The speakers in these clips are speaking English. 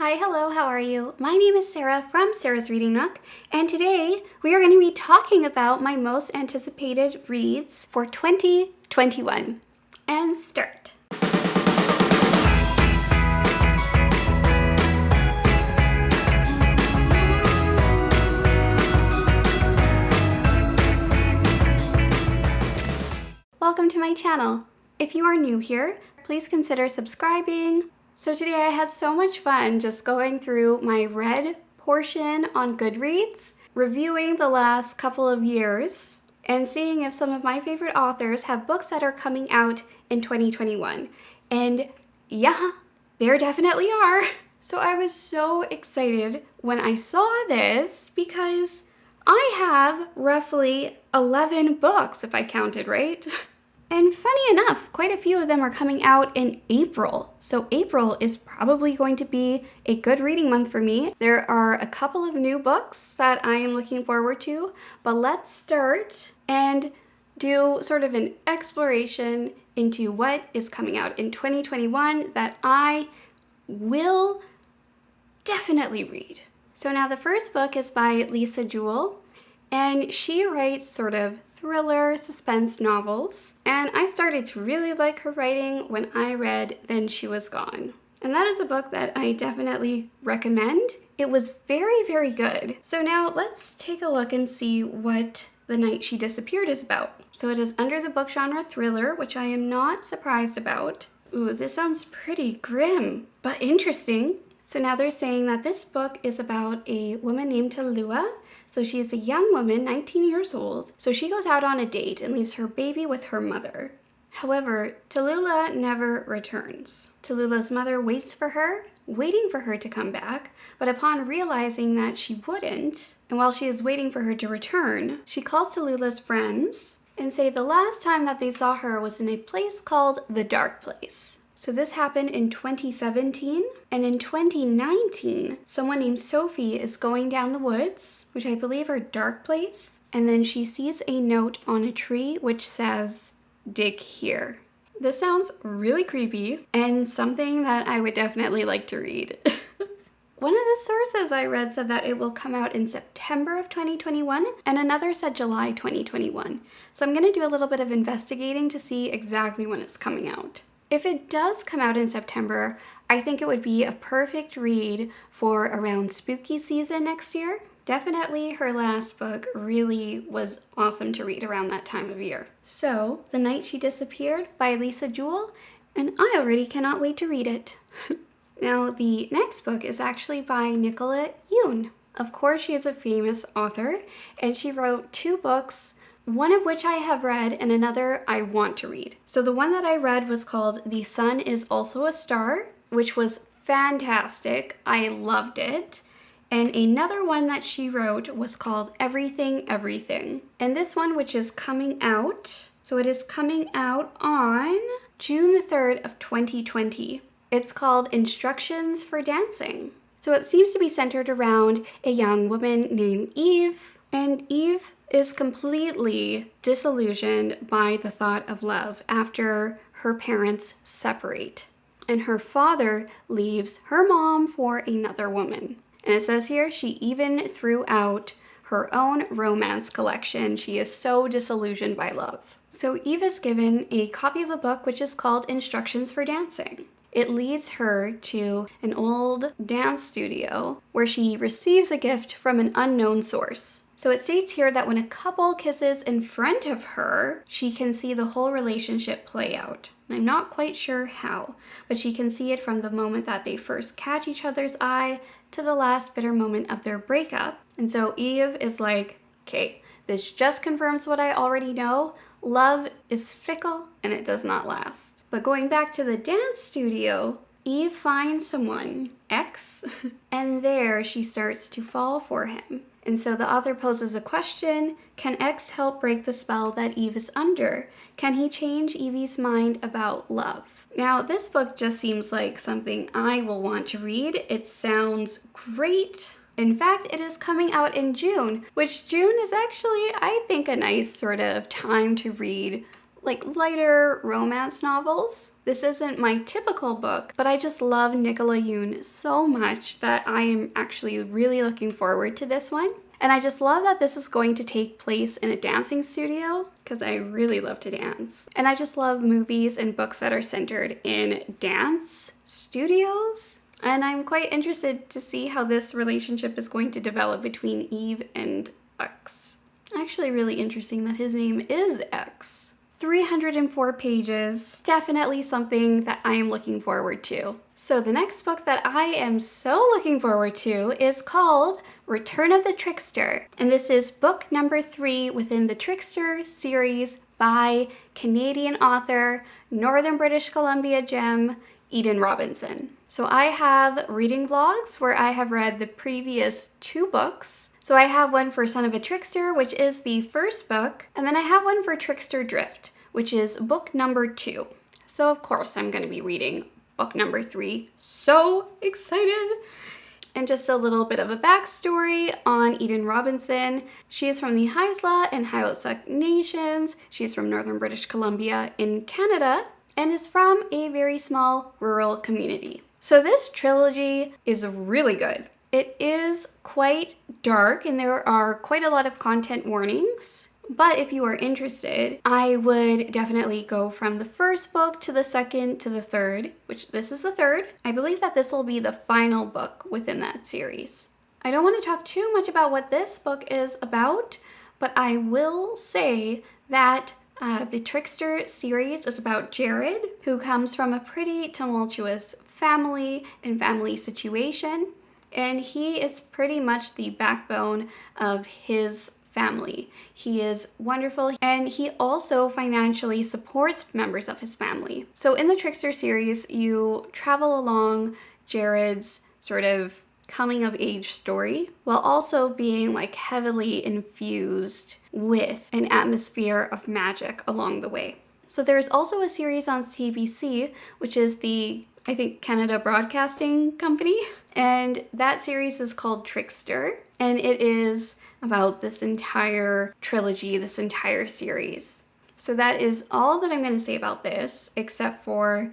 Hi, hello, how are you? My name is Sarah from Sarah's Reading Nook, and today we are going to be talking about my most anticipated reads for 2021. And start. Welcome to my channel. If you are new here, please consider subscribing. So today I had so much fun just going through my read portion on Goodreads, reviewing the last couple of years, and seeing if some of my favorite authors have books that are coming out in 2021. And yeah, there definitely are. So I was so excited when I saw this because I have roughly 11 books, if I counted right. And funny enough, quite a few of them are coming out in April. So April is probably going to be a good reading month for me. There are a couple of new books that I am looking forward to, but let's start and do sort of an exploration into what is coming out in 2021 that I will definitely read. So now the first book is by Lisa Jewell, and she writes sort of thriller suspense novels, and I started to really like her writing when I read Then She Was Gone. And that is a book that I definitely recommend. It was very, very good. So now let's take a look and see what The Night She Disappeared is about. So it is under the book genre thriller, which I am not surprised about. Ooh, this sounds pretty grim, but interesting. So now they're saying that this book is about a woman named Tallulah. So she's a young woman, 19 years old. So she goes out on a date and leaves her baby with her mother. However, Tallulah never returns. Tallulah's mother waits for her, waiting for her to come back, but upon realizing that she wouldn't, and while she is waiting for her to return, she calls Tallulah's friends and say the last time that they saw her was in a place called the Dark Place. So this happened in 2017, and in 2019, someone named Sophie is going down the woods, which I believe are Dark Place, and then she sees a note on a tree which says, "Dig here." This sounds really creepy, and something that I would definitely like to read. One of the sources I read said that it will come out in September of 2021, and another said July 2021. So I'm gonna do a little bit of investigating to see exactly when it's coming out. If it does come out in September, I think it would be a perfect read for around spooky season next year. Definitely her last book really was awesome to read around that time of year. So, The Night She Disappeared by Lisa Jewell, and I already cannot wait to read it. Now, the next book is actually by Nicola Yoon. Of course, she is a famous author, and she wrote 2 books, one of which I have read and another I want to read. So the one that I read was called The Sun Is Also a Star, which was fantastic. I loved it. And another one that she wrote was called Everything, Everything. And this one, which is coming out, so it is coming out on June the 3rd of 2020. It's called Instructions for Dancing. So it seems to be centered around a young woman named Eve, and Eve is completely disillusioned by the thought of love after her parents separate. And her father leaves her mom for another woman. And it says here she even threw out her own romance collection. She is so disillusioned by love. So Eve is given a copy of a book which is called Instructions for Dancing. It leads her to an old dance studio where she receives a gift from an unknown source. So it states here that when a couple kisses in front of her, she can see the whole relationship play out. I'm not quite sure how, but she can see it from the moment that they first catch each other's eye to the last bitter moment of their breakup. And so Eve is like, okay, this just confirms what I already know. Love is fickle and it does not last. But going back to the dance studio, Eve finds someone, X, and there she starts to fall for him. And so the author poses a question: can X help break the spell that Eve is under? Can he change Evie's mind about love? Now, this book just seems like something I will want to read. It sounds great. In fact, it is coming out in June, which June is actually, I think, a nice sort of time to read like lighter romance novels. This isn't my typical book, but I just love Nicola Yoon so much that I am actually really looking forward to this one. And I just love that this is going to take place in a dancing studio because I really love to dance. And I just love movies and books that are centered in dance studios. And I'm quite interested to see how this relationship is going to develop between Eve and X. Actually really interesting that his name is X. 304 pages, definitely something that I am looking forward to. So the next book that I am so looking forward to is called Return of the Trickster. And this is book number 3 within the Trickster series by Canadian author, Northern British Columbia gem, Eden Robinson. So I have reading vlogs where I have read the previous 2 books. So I have one for Son of a Trickster, which is the first book, and then I have one for Trickster Drift, which is book number 2. So of course I'm going to be reading book number 3. So excited! And just a little bit of a backstory on Eden Robinson. She is from the Haisla and Hailey nations. She's from Northern British Columbia in Canada and is from a very small rural community. So this trilogy is really good. It is quite dark and there are quite a lot of content warnings, but if you are interested, I would definitely go from the first book to the second to the third, which this is the third. I believe that this will be the final book within that series. I don't want to talk too much about what this book is about, but I will say that the Trickster series is about Jared, who comes from a pretty tumultuous family and family situation. And he is pretty much the backbone of his family. He is wonderful, and he also financially supports members of his family. So in the Trickster series, you travel along Jared's sort of coming of age story while also being like heavily infused with an atmosphere of magic along the way. So there's also a series on CBC, which is the, I think, Canada Broadcasting Company. And that series is called Trickster. And it is about this entire trilogy, this entire series. So that is all that I'm going to say about this, except for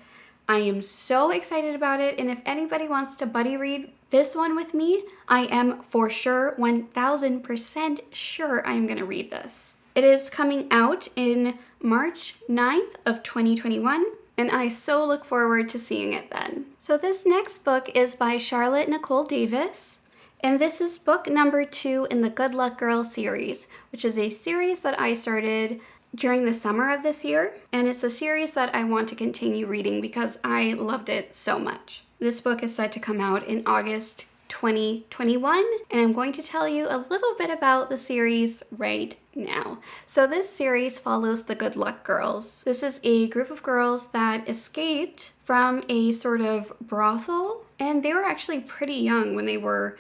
I am so excited about it. And if anybody wants to buddy read this one with me, I am for sure, 1000% sure I am going to read this. It is coming out in March 9th of 2021, and I so look forward to seeing it then. So this next book is by Charlotte Nicole Davis, and this is book number 2 in the Good Luck Girl series, which is a series that I started during the summer of this year, and it's a series that I want to continue reading because I loved it so much. This book is set to come out in August 2021, and I'm going to tell you a little bit about the series right now. So this series follows the Good Luck Girls. This is a group of girls that escaped from a sort of brothel, and they were actually pretty young when they were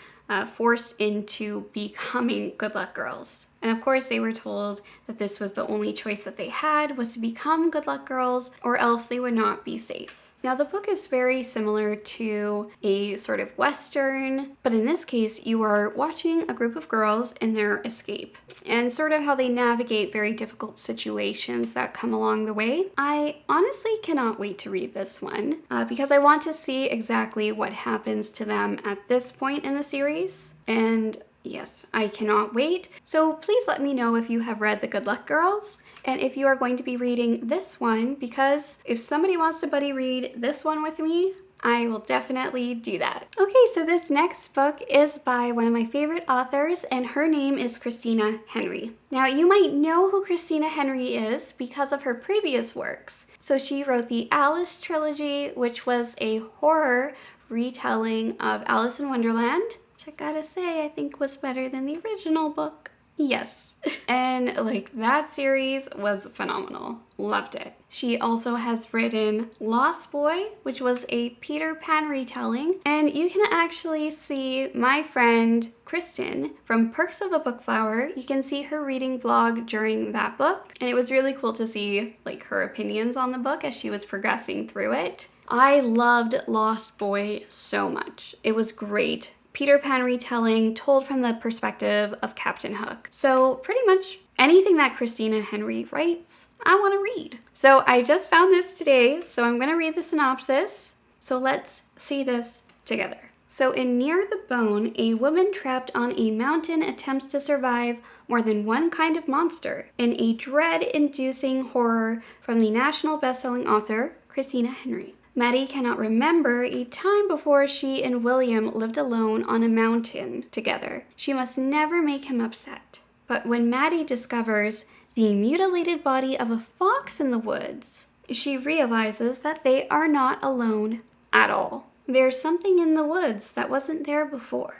forced into becoming Good Luck Girls. And of course they were told that this was the only choice that they had, was to become Good Luck Girls or else they would not be safe. Now the book is very similar to a sort of Western, but in this case you are watching a group of girls in their escape and sort of how they navigate very difficult situations that come along the way. I honestly cannot wait to read this one because I want to see exactly what happens to them at this point in the series. And yes, I cannot wait. So please let me know if you have read The Good Luck Girls and if you are going to be reading this one, because if somebody wants to buddy read this one with me, I will definitely do that. Okay, so this next book is by one of my favorite authors, and her name is Christina Henry. Now, you might know who Christina Henry is because of her previous works. So she wrote the Alice trilogy, which was a horror retelling of Alice in Wonderland, which I gotta say I think was better than the original book. Yes. And like that series was phenomenal. Loved it. She also has written Lost Boy, which was a Peter Pan retelling. And you can actually see my friend Kristen from Perks of a Bookflower. You can see her reading vlog during that book. And it was really cool to see like her opinions on the book as she was progressing through it. I loved Lost Boy so much. It was great. Peter Pan retelling told from the perspective of Captain Hook. So pretty much anything that Christina Henry writes, I want to read. So I just found this today, so I'm going to read the synopsis. So let's see this together. So in Near the Bone, a woman trapped on a mountain attempts to survive more than one kind of monster in a dread-inducing horror from the national best-selling author, Christina Henry. Maddie cannot remember a time before she and William lived alone on a mountain together. She must never make him upset. But when Maddie discovers the mutilated body of a fox in the woods, she realizes that they are not alone at all. There's something in the woods that wasn't there before.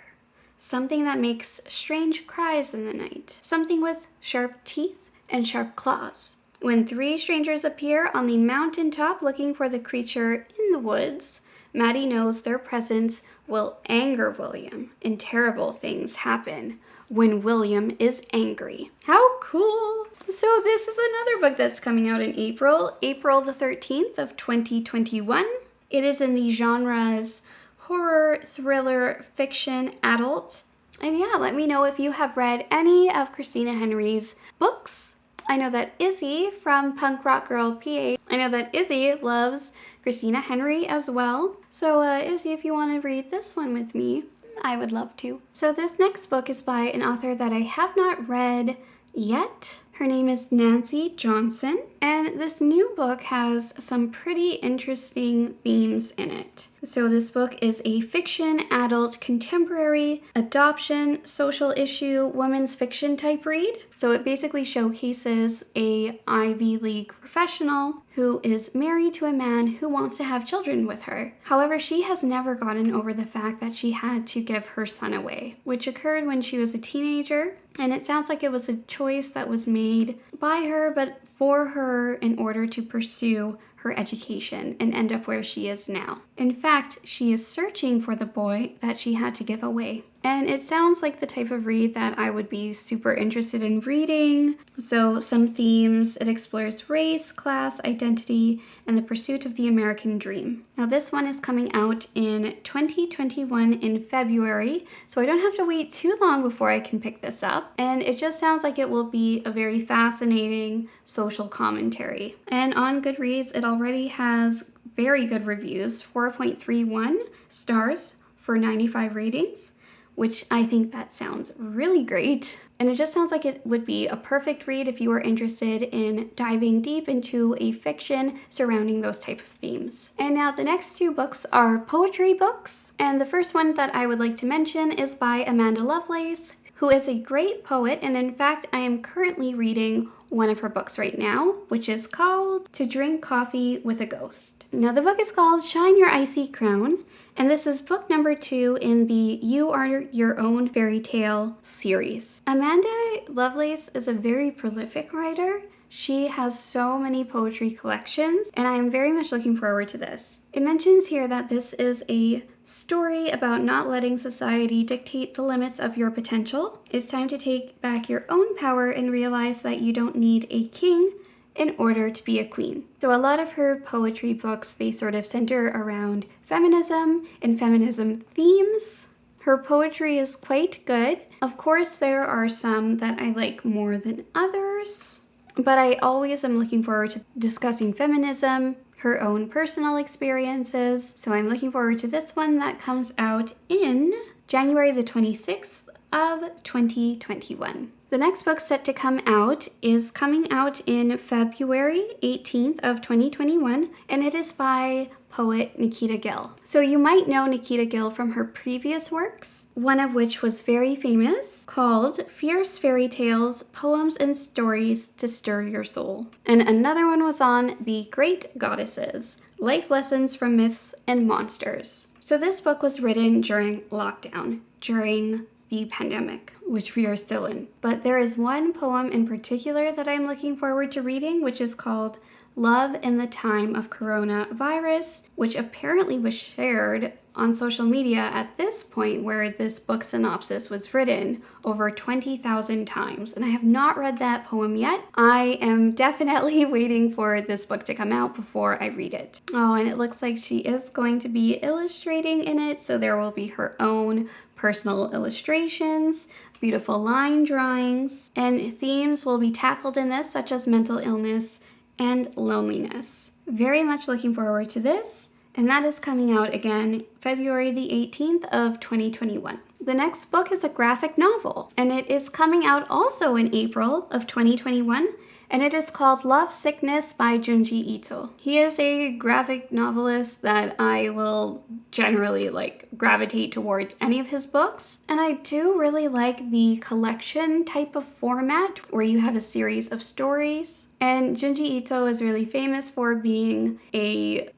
Something that makes strange cries in the night. Something with sharp teeth and sharp claws. When three strangers appear on the mountaintop looking for the creature in the woods, Maddie knows their presence will anger William, and terrible things happen when William is angry. How cool! So this is another book that's coming out in April the 13th of 2021. It is in the genres horror, thriller, fiction, adult. And yeah, let me know if you have read any of Christina Henry's books. I know that Izzy from Punk Rock Girl PA, I know that Izzy loves Christina Henry as well. So Izzy, if you want to read this one with me, I would love to. So this next book is by an author that I have not read yet. Her name is Nancy Johnson, and this new book has some pretty interesting themes in it. So this book is a fiction, adult, contemporary, adoption, social issue, women's fiction type read. So it basically showcases a Ivy League professional who is married to a man who wants to have children with her. However, she has never gotten over the fact that she had to give her son away, which occurred when she was a teenager. And it sounds like it was a choice that was made by her, but for her in order to pursue her education and end up where she is now. In fact, she is searching for the boy that she had to give away. And it sounds like the type of read that I would be super interested in reading. So some themes, it explores race, class, identity, and the pursuit of the American dream. Now this one is coming out in 2021 in February, so I don't have to wait too long before I can pick this up. And it just sounds like it will be a very fascinating social commentary. And on Goodreads, it already has very good reviews, 4.31 stars for 95 ratings, which I think that sounds really great. And it just sounds like it would be a perfect read if you are interested in diving deep into a fiction surrounding those type of themes. And now the next two books are poetry books. And the first one that I would like to mention is by Amanda Lovelace, who is a great poet. And in fact, I am currently reading one of her books right now, which is called To Drink Coffee with a Ghost. Now the book is called Shine Your Icy Crown, and this is book number 2 in the You Are Your Own Fairy Tale series. Amanda Lovelace is a very prolific writer. She has so many poetry collections, and I am very much looking forward to this. It mentions here that this is a story about not letting society dictate the limits of your potential. It's time to take back your own power and realize that you don't need a king in order to be a queen. So a lot of her poetry books, they sort of center around feminism and feminism themes. Her poetry is quite good. Of course, there are some that I like more than others, but I always am looking forward to discussing feminism, her own personal experiences. So I'm looking forward to this one that comes out in January the 26th of 2021. The next book set to come out is coming out in February 18th of 2021, and it is by poet Nikita Gill. So you might know Nikita Gill from her previous works, one of which was very famous, called Fierce Fairy Tales, Poems and Stories to Stir Your Soul. And another one was on The Great Goddesses, Life Lessons from Myths and Monsters. So this book was written during lockdown, during the pandemic, which we are still in. But there is one poem in particular that I'm looking forward to reading, which is called Love in the Time of Coronavirus, which apparently was shared on social media at this point where this book synopsis was written over 20,000 times. And I have not read that poem yet. I am definitely waiting for this book to come out before I read it. Oh, and it looks like she is going to be illustrating in it, so there will be her own personal illustrations, beautiful line drawings, and themes will be tackled in this, such as mental illness and loneliness. Very much looking forward to this, and that is coming out again February the 18th of 2021. The next book is a graphic novel, and it is coming out also in April of 2021, and it is called Love Sickness by Junji Ito. He is a graphic novelist that I will generally gravitate towards any of his books, and I do really like the collection type of format where you have a series of stories. And Junji Ito is really famous for being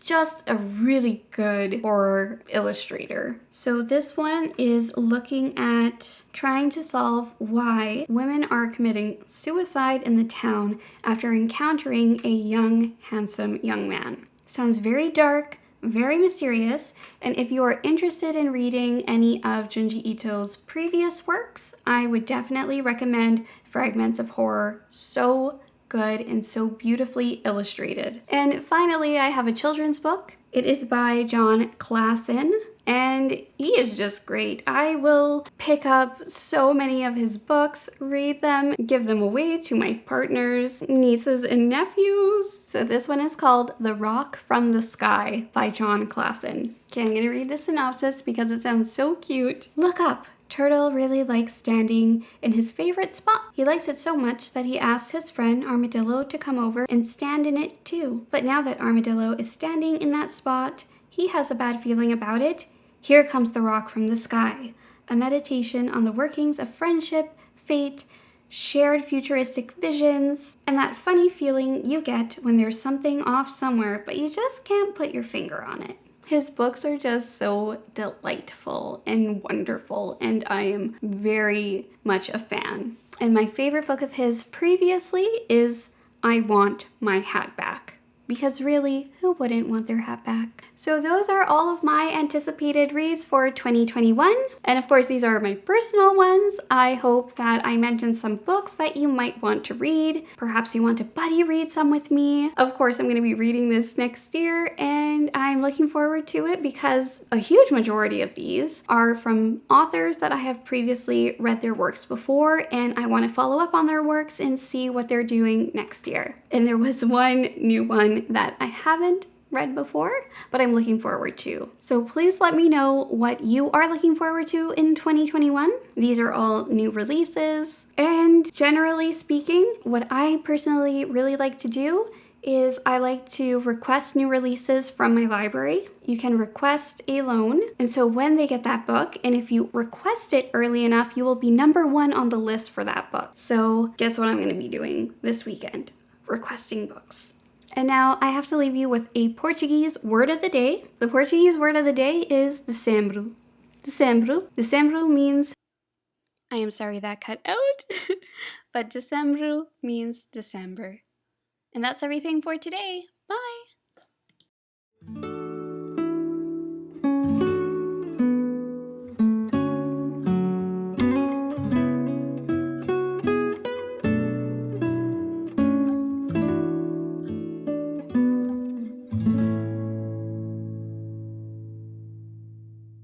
just a really good horror illustrator. So this one is looking at trying to solve why women are committing suicide in the town after encountering a young, handsome young man. Sounds very dark, very mysterious, and if you are interested in reading any of Junji Ito's previous works, I would definitely recommend Fragments of Horror. So good and so beautifully illustrated. And finally, I have a children's book. It is by John Klassen, and he is just great. I will pick up so many of his books, read them, give them away to my partners, nieces, and nephews. So this one is called The Rock from the Sky by John Klassen. Okay, I'm gonna read the synopsis because it sounds so cute. Look up. Turtle really likes standing in his favorite spot. He likes it so much that he asks his friend Armadillo to come over and stand in it too. But now that Armadillo is standing in that spot, he has a bad feeling about it. Here comes the rock from the sky, a meditation on the workings of friendship, fate, shared futuristic visions, and that funny feeling you get when there's something off somewhere, but you just can't put your finger on it. His books are just so delightful and wonderful, and I am very much a fan. And my favorite book of his previously is I Want My Hat Back. Because really, who wouldn't want their hat back? So those are all of my anticipated reads for 2021. And of course, these are my personal ones. I hope that I mentioned some books that you might want to read. Perhaps you want to buddy read some with me. Of course, I'm going to be reading this next year, and I'm looking forward to it because a huge majority of these are from authors that I have previously read their works before, and I want to follow up on their works and see what they're doing next year. And there was one new one that I haven't read before, but I'm looking forward to. So please let me know what you are looking forward to in 2021. These are all new releases. And generally speaking, what I personally really like to do is I like to request new releases from my library. You can request a loan, and so when they get that book, and if you request it early enough, you will be #1 on the list for that book. So guess what I'm going to be doing this weekend? Requesting books. And now I have to leave you with a Portuguese word of the day. The Portuguese word of the day is dezembro. Dezembro. Dezembro means, I am sorry that cut out, but dezembro means December. And that's everything for today. Bye!